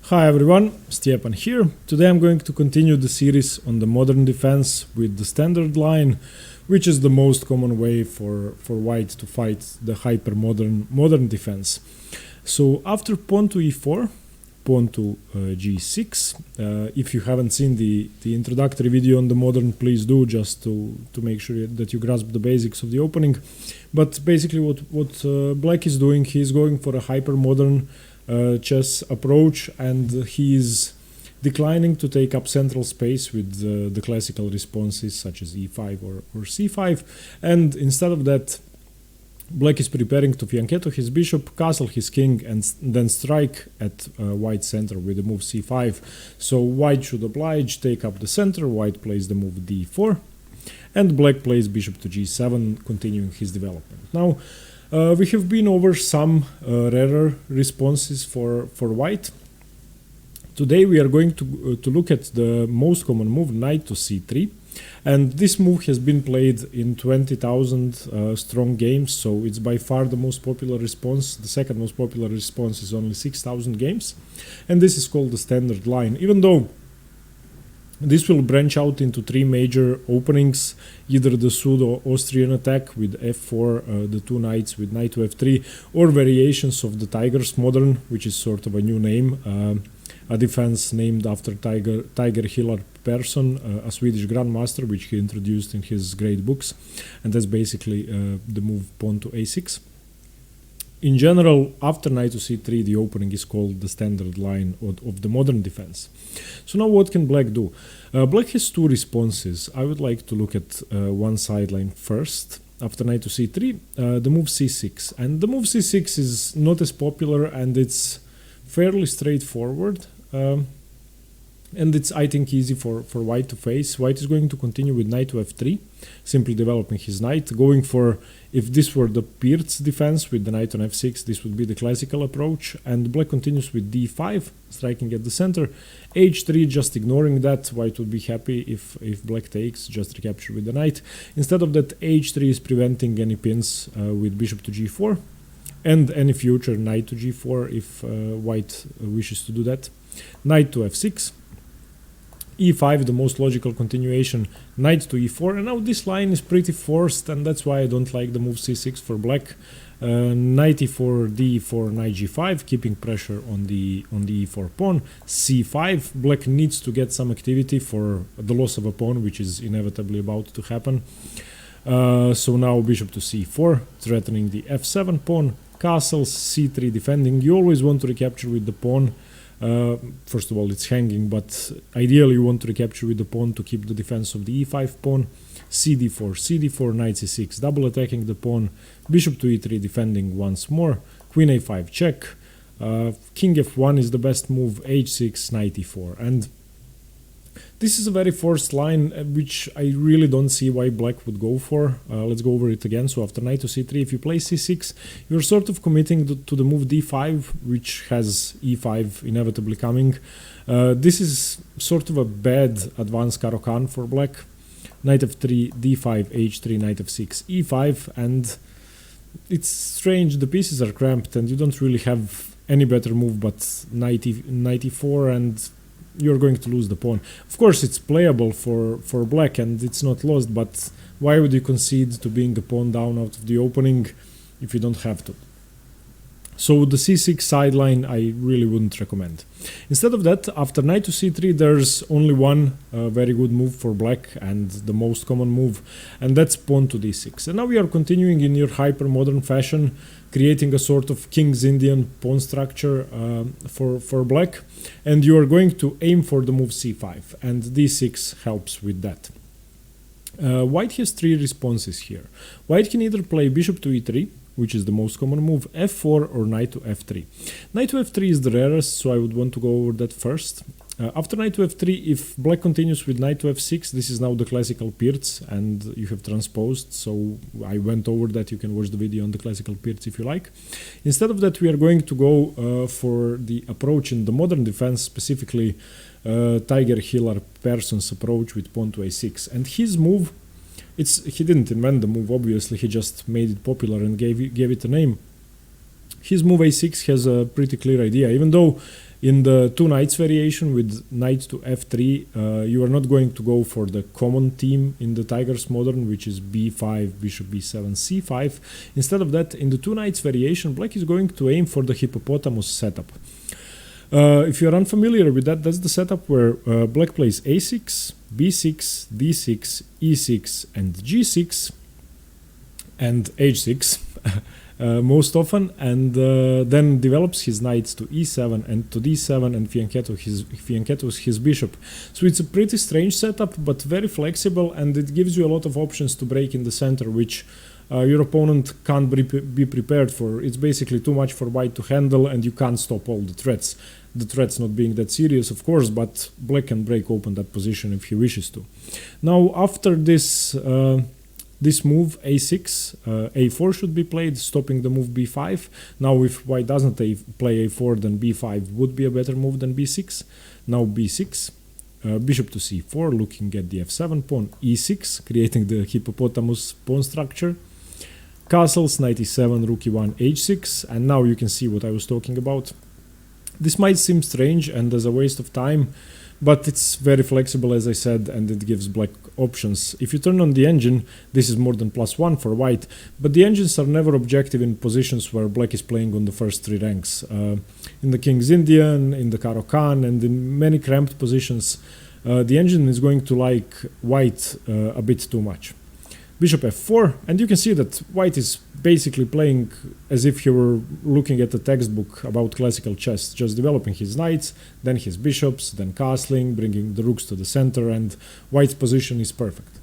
Hi everyone, Stjepan here. Today I'm going to continue the series on the modern defense with the standard line, which is the most common way for white to fight the modern defense. So after pawn to e4, pawn to g6, if you haven't seen the introductory video on the modern, please do, just to make sure that you grasp the basics of the opening. But basically what black is doing, he's going for a hyper-modern chess approach, and he is declining to take up central space with the classical responses such as e5 or c5, and instead of that black is preparing to fianchetto his bishop, castle his king, and then strike at white center with the move c5. So white should oblige, take up the center, white plays the move d4, and black plays bishop to g7, continuing his development. Now we have been over some rarer responses for white. Today we are going to look at the most common move, knight to c3, and this move has been played in 20,000 strong games, so it's by far the most popular response. The second most popular response is only 6,000 games, and this is called the standard line, even though this will branch out into three major openings, either the Pseudo Austrian Attack with f4, the two knights with knight to f3, or variations of the Tiger's Modern, which is sort of a new name, a defense named after Tiger Hillarp Persson, a Swedish grandmaster, which he introduced in his great books, and that's basically the move pawn to a6. In general, after knight to c3, the opening is called the standard line of the modern defense. So now what can black do? Black has two responses. I would like to look at one sideline first. After knight to c3, the move c6. And the move c6 is not as popular, and it's fairly straightforward. And it's, I think, easy for white to face. White is going to continue with knight to f3, simply developing his knight, going for, if this were the Pirt's defense with the knight on f6, this would be the classical approach, and black continues with d5, striking at the center, h3, just ignoring that. White would be happy if black takes, just recapture with the knight. Instead of that, h3 is preventing any pins with bishop to g4, and any future knight to g4 if white wishes to do that. Knight to f6, e5, the most logical continuation, knight to e4, and now this line is pretty forced, and that's why I don't like the move c6 for black. Knight e4, d4, knight g5, keeping pressure on the e4 pawn. c5, black needs to get some activity for the loss of a pawn, which is inevitably about to happen. So now bishop to c4, threatening the f7 pawn, castle, c3 defending. You always want to recapture with the pawn. First of all, it's hanging, but ideally you want to recapture with the pawn to keep the defense of the e5 pawn. cd4, knight c6, double attacking the pawn, bishop to e3 defending once more, queen a5 check, king f1 is the best move, h6, knight e4, and this is a very forced line, which I really don't see why black would go for. Let's go over it again. So after knight to c3, if you play c6, you're sort of committing to the move d5, which has e5 inevitably coming. This is sort of a bad advanced Caro-Kann for black. Knight f3, d5, h3, knight f6, e5, and it's strange, the pieces are cramped and you don't really have any better move but knight e4, and you're going to lose the pawn. Of course, it's playable for black and it's not lost, but why would you concede to being a pawn down out of the opening if you don't have to? So the c6 sideline I really wouldn't recommend. Instead of that, after knight to c3, there's only one very good move for black, and the most common move, and that's pawn to d6. And now we are continuing in your hyper-modern fashion, creating a sort of King's Indian pawn structure for black, and you are going to aim for the move c5, and d6 helps with that. White has three responses here. White can either play bishop to e3, which is the most common move, f4, or knight to f3. Knight to f3 is the rarest, so I would want to go over that first. After knight to f3, if black continues with knight to f6, this is now the classical Pirt's, and you have transposed, so I went over that. You can watch the video on the classical Pirt's if you like. Instead of that, we are going to go for the approach in the modern defense, specifically Tiger Hillarp Persson's approach with pawn to a6. And his move, he didn't invent the move, obviously, he just made it popular and gave it a name. His move a6 has a pretty clear idea, even though In the two knights variation with knight to f3, you are not going to go for the common theme in the Tigers Modern, which is b5, bishop b7, c5. Instead of that, in the two knights variation, black is going to aim for the hippopotamus setup. If you're unfamiliar with that, that's the setup where black plays a6, b6, d6, e6, and g6, and h6. Most often, and then develops his knights to e7 and to d7 and fianchettos his bishop. So it's a pretty strange setup, but very flexible, and it gives you a lot of options to break in the center, which your opponent can't be prepared for. It's basically too much for white to handle, and you can't stop all the threats. The threats not being that serious, of course, but black can break open that position if he wishes to. Now, after this this move a6, a4 should be played, stopping the move b5. Now if white doesn't play a4, then b5 would be a better move than b6. Now b6, bishop to c4, looking at the f7 pawn, e6, creating the hippopotamus pawn structure. Castles, knight e7, rook e1, h6, and now you can see what I was talking about. This might seem strange and as a waste of time, but it's very flexible, as I said, and it gives black options. If you turn on the engine, this is more than +1 for white, but the engines are never objective in positions where black is playing on the first three ranks. In the King's Indian, in the Caro-Kann, and in many cramped positions, the engine is going to like white a bit too much. Bishop f4, and you can see that white is basically playing as if he were looking at a textbook about classical chess, just developing his knights, then his bishops, then castling, bringing the rooks to the center, and white's position is perfect.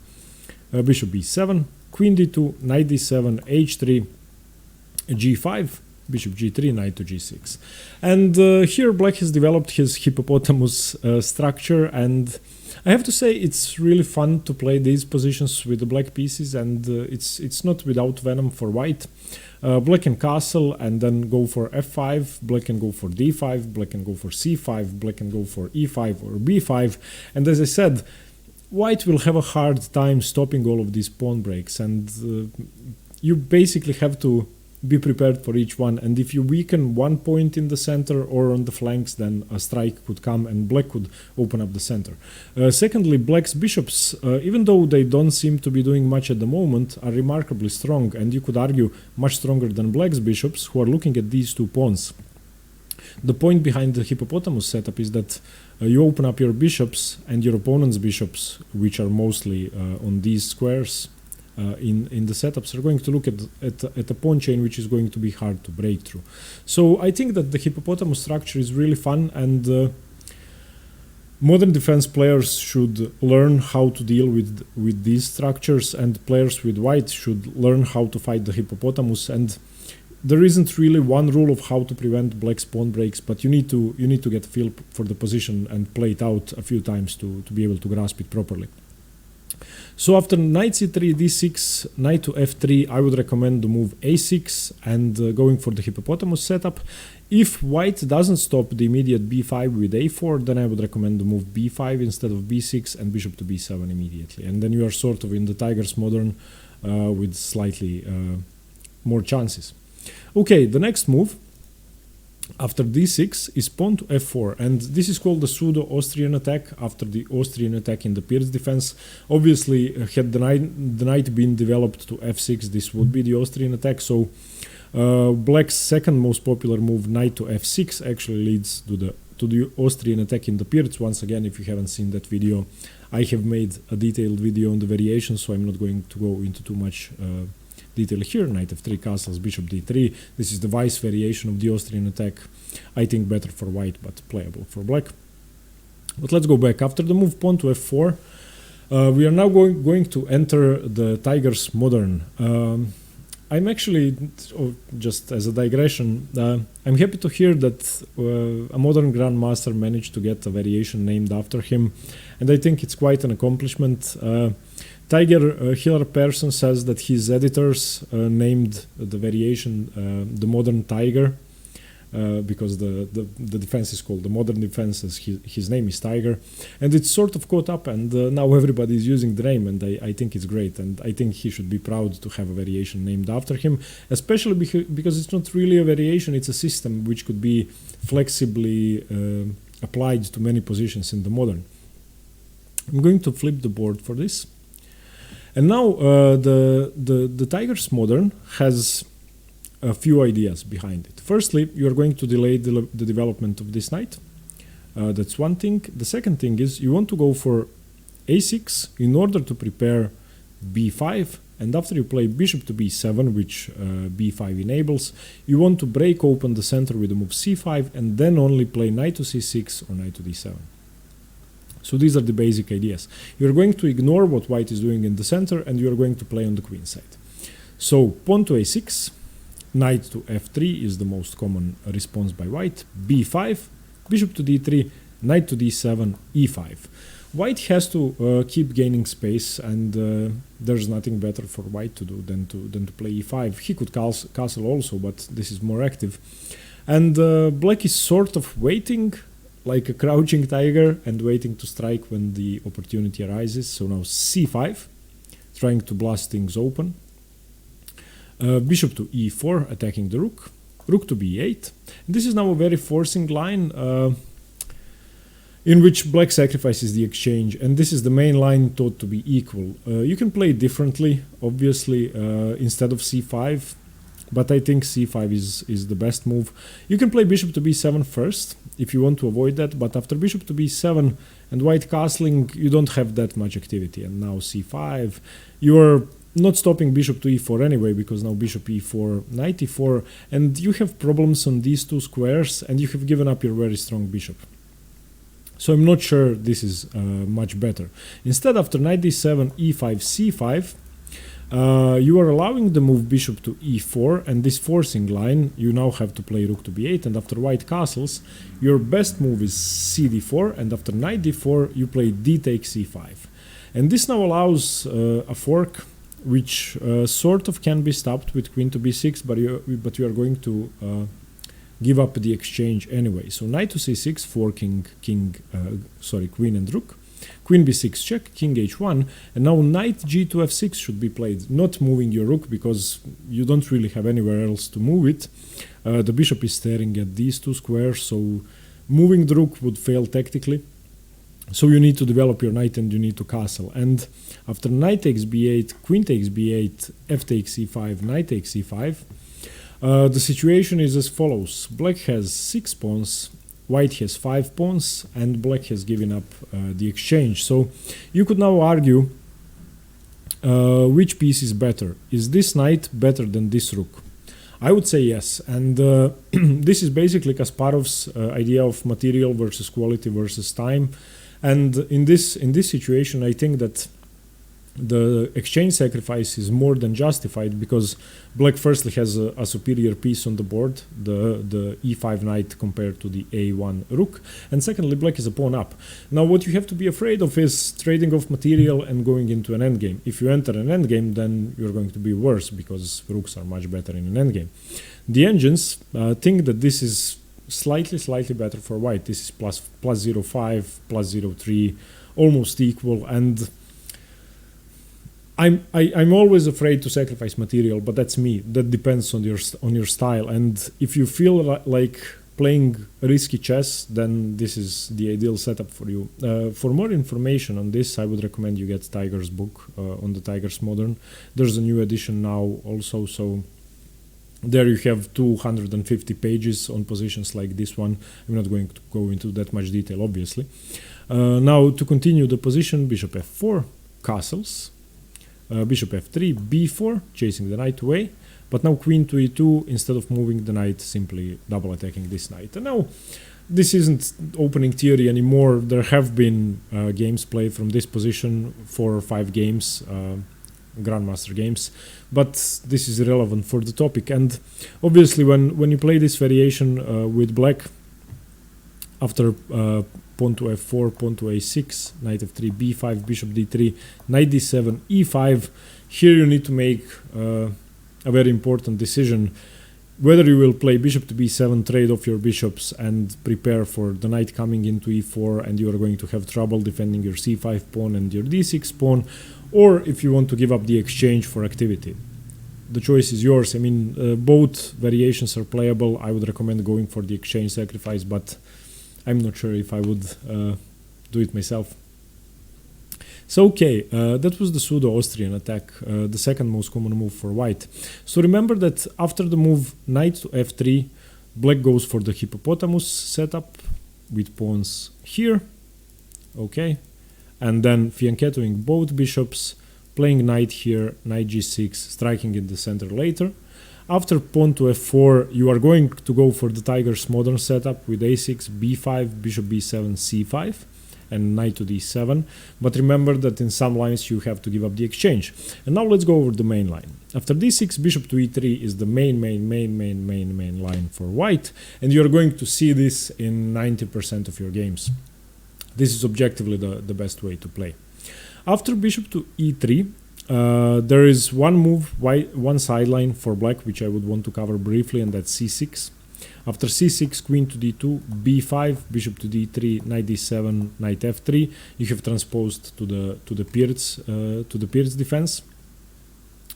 Bishop b7, queen d2, knight d7, h3, g5, bishop g3, knight to g6. And here black has developed his hippopotamus structure, and I have to say it's really fun to play these positions with the black pieces, and it's not without venom for white. Black can castle and then go for f5, black can go for d5, black can go for c5, black can go for e5 or b5, and as I said, white will have a hard time stopping all of these pawn breaks, and you basically have to be prepared for each one, and if you weaken one point in the center or on the flanks, then a strike could come and black could open up the center. Secondly, black's bishops, even though they don't seem to be doing much at the moment, are remarkably strong, and you could argue much stronger than black's bishops, who are looking at these two pawns. The point behind the hippopotamus setup is that you open up your bishops, and your opponent's bishops, which are mostly on these squares, in the setups, are going to look at a pawn chain which is going to be hard to break through. So I think that the hippopotamus structure is really fun, and modern defense players should learn how to deal with these structures, and players with white should learn how to fight the hippopotamus. And there isn't really one rule of how to prevent black's pawn breaks, but you need to get a feel for the position and play it out a few times to be able to grasp it properly. So after knight c3, d6, knight to f3, I would recommend the move a6 and going for the hippopotamus setup. If white doesn't stop the immediate b5 with a4, then I would recommend the move b5 instead of b6 and bishop to b7 immediately. And then you are sort of in the Tigers Modern with slightly more chances. Okay, the next move after d6 is pawn to f4, and this is called the Pseudo Austrian Attack after the Austrian attack in the Pierce defense. Obviously, had the knight been developed to f6, this would be the Austrian attack. So black's second most popular move, knight to f6, actually leads to the Austrian attack in the Pierce. Once again, if you haven't seen that video, I have made a detailed video on the variations, so I'm not going to go into too much detail here. Knight f3, castles, bishop d3. This is the vice variation of the Austrian attack. I think better for white, but playable for black. But let's go back. After the move pawn to f4, we are now going to enter the Tigers Modern. I'm actually, just as a digression, I'm happy to hear that a modern grandmaster managed to get a variation named after him, and I think it's quite an accomplishment. Tiger Hillarp Persson says that his editors named the variation the Modern Tiger, because the defense is called the modern defense, as his name is Tiger, and it's sort of caught up, and now everybody is using the name, and I think it's great, and I think he should be proud to have a variation named after him, especially because it's not really a variation, it's a system which could be flexibly applied to many positions in the modern. I'm going to flip the board for this, and now the Tiger's modern has a few ideas behind it. Firstly, you are going to delay the development of this knight. That's one thing. The second thing is you want to go for a6 in order to prepare b5, and after you play bishop to b7, which b5 enables, you want to break open the center with the move c5 and then only play knight to c6 or knight to d7. So these are the basic ideas. You're going to ignore what white is doing in the center, and you're going to play on the queen side. So pawn to a6, knight to f3 is the most common response by white, b5, bishop to d3, knight to d7, e5. White has to keep gaining space, and there's nothing better for white to do than to play e5. He could castle also, but this is more active. And black is sort of waiting, like a crouching tiger, and waiting to strike when the opportunity arises. So now c5, trying to blast things open. Bishop to e4, attacking the rook. Rook to b8. This is now a very forcing line in which black sacrifices the exchange, and this is the main line thought to be equal. You can play it differently, obviously, instead of c5, but I think c5 is the best move. You can play bishop to b7 first, if you want to avoid that, but after bishop to b7 and white castling, you don't have that much activity, and now c5, you're not stopping bishop to e4 anyway, because now bishop e4, knight e4, and you have problems on these two squares, and you have given up your very strong bishop. So I'm not sure this is much better. Instead, after knight d7, e5, c5, you are allowing the move bishop to e4, and this forcing line, you now have to play rook to b8, and after white castles, your best move is c d4, and after knight d4, you play d takes c5. And this now allows a fork which sort of can be stopped with queen to b6, but you are going to give up the exchange anyway. So knight to c6, forking queen and rook. Queen b6 check, king h1, and now knight g to f6 should be played, not moving your rook because you don't really have anywhere else to move it. The bishop is staring at these two squares, so moving the rook would fail tactically. So you need to develop your knight and you need to castle. And after knight takes b8, queen takes b8, f takes c5, knight takes c5, the situation is as follows. Black has 6 pawns, white has 5 pawns, and black has given up the exchange. So you could now argue which piece is better. Is this knight better than this rook? I would say yes, and this is basically Kasparov's idea of material versus quality versus time. And in this situation, I think that the exchange sacrifice is more than justified, because black firstly has a superior piece on the board, the e5 knight compared to the a1 rook, and secondly black is a pawn up. Now what you have to be afraid of is trading off material and going into an endgame. If you enter an endgame, then you're going to be worse, because rooks are much better in an endgame. The engines think that this is slightly better for white. This is plus 0.5, plus 0.3, almost equal, and I'm always afraid to sacrifice material, but that's me. That depends on your style, and if you feel like playing risky chess, then this is the ideal setup for you. For more information on this, I would recommend you get Tiger's book on the Tiger's Modern. There's a new edition now also, so there you have 250 pages on positions like this one. I'm not going to go into that much detail, obviously. Now to continue the position, bishop f4, castles, bishop f3, b4, chasing the knight away, but now queen to e2, instead of moving the knight, simply double attacking this knight. And now this isn't opening theory anymore. There have been games played from this position, 4 or 5 games, Grandmaster games, but this is irrelevant for the topic. And obviously when you play this variation with black, after pawn to f4, pawn to a6, knight f3, b5, bishop d3, knight d7, e5, here you need to make a very important decision. whether you will play bishop to b7, trade off your bishops and prepare for the knight coming into e4, and you are going to have trouble defending your c5 pawn and your d6 pawn, or if you want to give up the exchange for activity. The choice is yours. I mean, both variations are playable. I would recommend going for the exchange sacrifice, but I'm not sure if I would do it myself. So okay, that was the Pseudo Austrian Attack, the second most common move for white. So remember that after the move knight to f3, black goes for the hippopotamus setup with pawns here, okay, and then fianchettoing both bishops, playing knight here, knight g6, striking in the center later. After pawn to f4, you are going to go for the Tiger's modern setup with a6, b5, bishop b7, c5, and knight to d7. But remember that in some lines you have to give up the exchange. And now let's go over the main line. After d6, bishop to e3 is the main line for white, and you're going to see this in 90% of your games. This is objectively the best way to play. After bishop to e3, there is one move, one sideline for black, which I would want to cover briefly, and that's c6. After c6, queen to d2, b5, bishop to d3, knight d7, knight f3. You have transposed to the Peer's defense.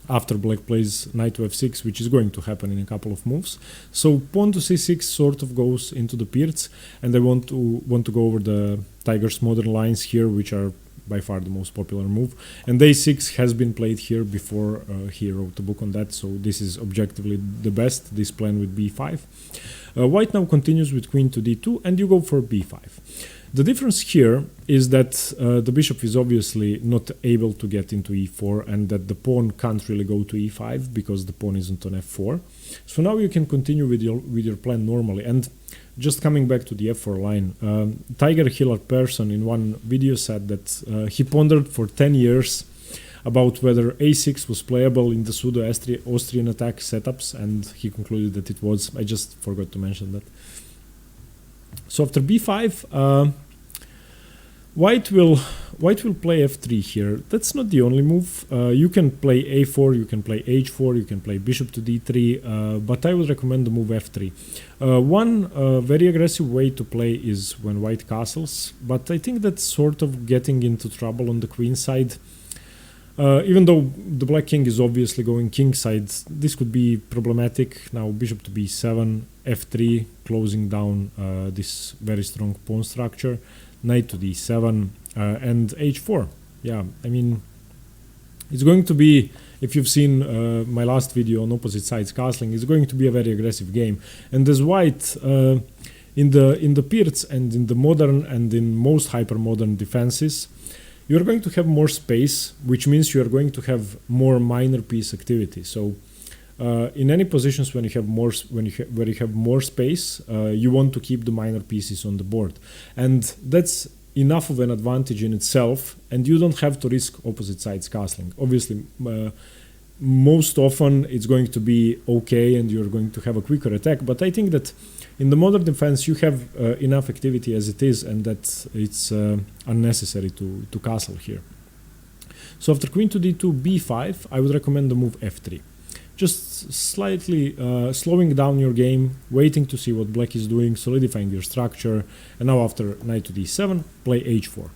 After black plays knight to f6, which is going to happen in a couple of moves. So pawn to c6 sort of goes into the Peer's, and I want to go over the Tiger's modern lines here, which are by far the most popular move, and a6 has been played here before. He wrote a book on that, so this is objectively the best, this plan with b5. White now continues with queen to d2, and you go for b5. The difference here is that the bishop is obviously not able to get into e4, and that the pawn can't really go to e5 because the pawn isn't on f4. So now you can continue with your plan normally. And just coming back to the f4 line, Tiger Hillarp Persson in one video said that he pondered for 10 years about whether a6 was playable in the Pseudo Austrian Attack setups, and he concluded that it was. I just forgot to mention that. So after b5, white will play f3 here. That's not the only move. You can play a4, you can play h4, you can play bishop to d3, but I would recommend the move f3. One very aggressive way to play is when white castles, but I think that's sort of getting into trouble on the queen side. Even though the black king is obviously going kingside, this could be problematic. Now bishop to b7, f3, closing down this very strong pawn structure, knight to d7, and h4. Yeah, I mean, it's going to be, if you've seen my last video on opposite sides castling, it's going to be a very aggressive game. And as white, in the Peer's and in the modern and in most hyper-modern defenses, you're going to have more space, which means you're going to have more minor piece activity. So in any positions when you have where you have more space, you want to keep the minor pieces on the board, and that's enough of an advantage in itself, and you don't have to risk opposite sides castling. Obviously, most often it's going to be okay and you're going to have a quicker attack, but I think that in the modern defense you have enough activity as it is, and that it's unnecessary to castle here. So after queen to d2, b5, I would recommend the move f3. Just slightly slowing down your game, waiting to see what black is doing, solidifying your structure, and now after knight to d7, play h4.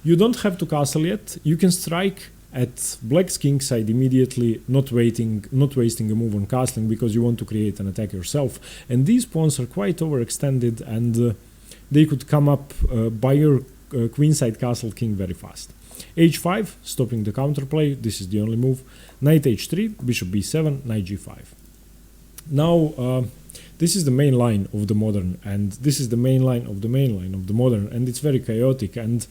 You don't have to castle yet. You can strike at black's king side immediately, not wasting a move on castling, because you want to create an attack yourself. And these pawns are quite overextended, and they could come up by your queenside castle king very fast. h5, stopping the counterplay. This is the only move. Knight h3, bishop b7, knight g5. Now this is the main line of the modern, and this is the main line of the main line of the modern, and it's very chaotic. And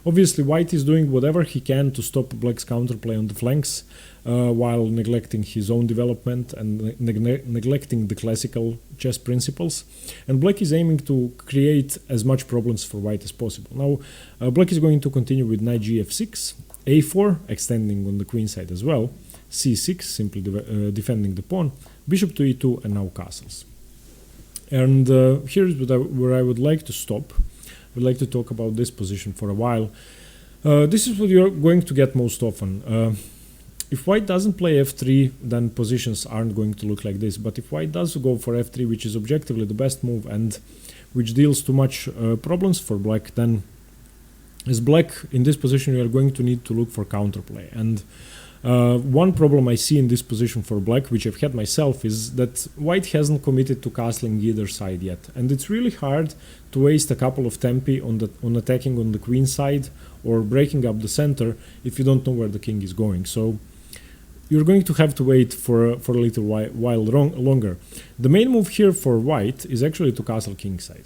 obviously white is doing whatever he can to stop black's counterplay on the flanks, while neglecting his own development and neglecting the classical chess principles. And black is aiming to create as much problems for white as possible. Now black is going to continue with knight gf6, a4, extending on the queen side as well, c6, simply defending the pawn, bishop to e2, and now castles. And here's where I would like to stop. I would like to talk about this position for a while. This is what you're going to get most often. if white doesn't play f3, then positions aren't going to look like this. But if white does go for f3, which is objectively the best move and which deals too much problems for black, then as black in this position you are going to need to look for counterplay. And one problem I see in this position for black, which I've had myself, is that white hasn't committed to castling either side yet, and it's really hard to waste a couple of tempi on attacking on the queen side or breaking up the center if you don't know where the king is going. So you're going to have to wait for a little while longer. The main move here for white is actually to castle kingside.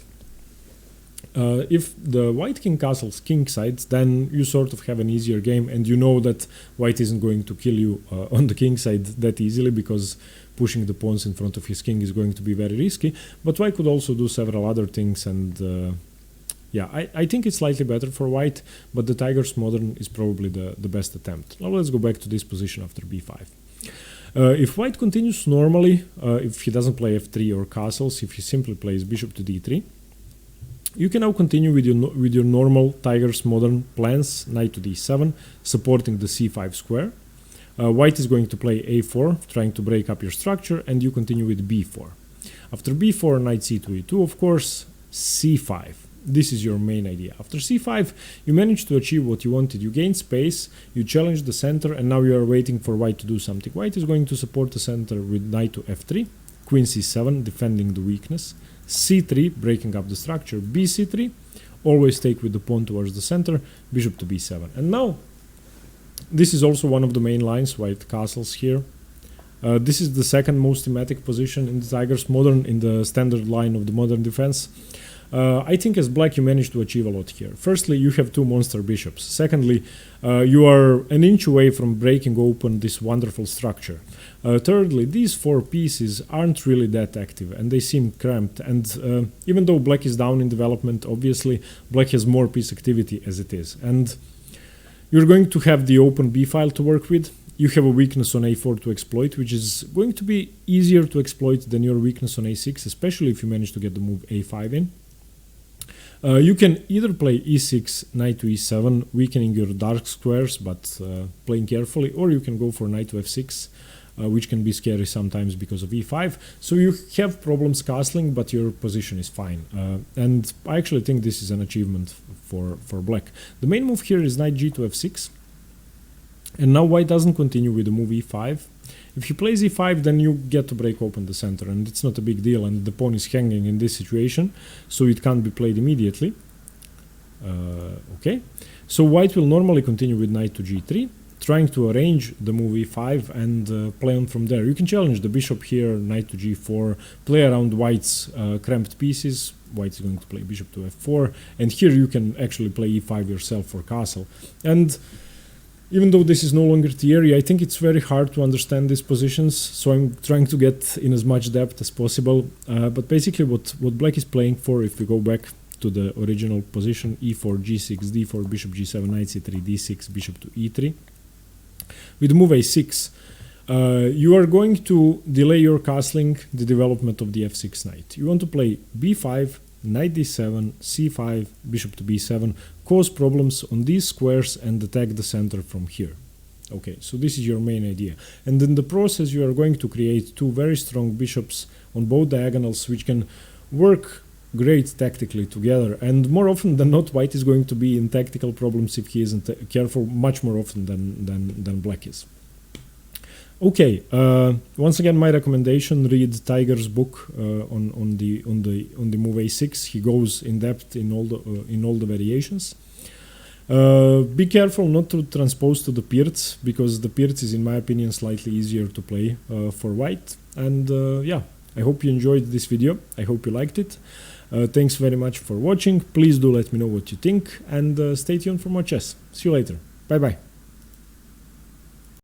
If the white king castles kingside, then you sort of have an easier game, and you know that white isn't going to kill you on the kingside that easily, because pushing the pawns in front of his king is going to be very risky. But white could also do several other things, and yeah, I think it's slightly better for white, but the Tiger's Modern is probably the best attempt. Now let's go back to this position after b5. If white continues normally, if he doesn't play f3 or castles, if he simply plays bishop to d3, you can now continue with your normal Tiger's Modern plans, knight to d7, supporting the c5 square. White is going to play a4, trying to break up your structure, and you continue with b4. After b4, knight c2, e2, of course, c5. This is your main idea. After c5, you manage to achieve what you wanted. You gain space, you challenge the center, and now you are waiting for white to do something. White is going to support the center with knight to f3, queen c7, defending the weakness, c3, breaking up the structure, bc3, always take with the pawn towards the center, bishop to b7. And now, this is also one of the main lines, white castles here. This is the second most thematic position in the Tiger's Modern, in the standard line of the modern defense. I think as black you managed to achieve a lot here. Firstly, you have two monster bishops. Secondly, you are an inch away from breaking open this wonderful structure. Thirdly, these four pieces aren't really that active and they seem cramped, and even though black is down in development, obviously black has more piece activity as it is. And you're going to have the open b file to work with. You have a weakness on a4 to exploit, which is going to be easier to exploit than your weakness on a6, especially if you manage to get the move a5 in. You can either play e6, knight to e7, weakening your dark squares, but playing carefully, or you can go for knight to f6, which can be scary sometimes because of e5. So you have problems castling, but your position is fine. And I actually think this is an achievement for black. The main move here is knight g to f6. And now white doesn't continue with the move e5. If he plays e5, then you get to break open the center, and it's not a big deal, and the pawn is hanging in this situation, so it can't be played immediately. Okay, so white will normally continue with knight to g3, trying to arrange the move e5 and play on from there. You can challenge the bishop here, knight to g4, play around white's cramped pieces. White is going to play bishop to f4, and here you can actually play e5 yourself for castle. And even though this is no longer theory, I think it's very hard to understand these positions, so I'm trying to get in as much depth as possible. But basically what black is playing for, if we go back to the original position, e4, g6, d4, bishop g7, knight c3, d6, bishop to e3. With move a6, you are going to delay your castling the development of the f6 knight. You want to play b5, knight d7, c5, bishop to b7, cause problems on these squares and attack the center from here. Okay, so this is your main idea. And in the process you are going to create two very strong bishops on both diagonals, which can work great tactically together. And more often than not, white is going to be in tactical problems if he isn't careful, much more often than black is. Okay, once again, my recommendation: read Tiger's book on the move a6. He goes in depth in all the variations. Be careful not to transpose to the Pirts, because the Pirts is, in my opinion, slightly easier to play for white. And yeah, I hope you enjoyed this video. I hope you liked it. Thanks very much for watching. Please do let me know what you think, and stay tuned for more chess. See you later. Bye bye.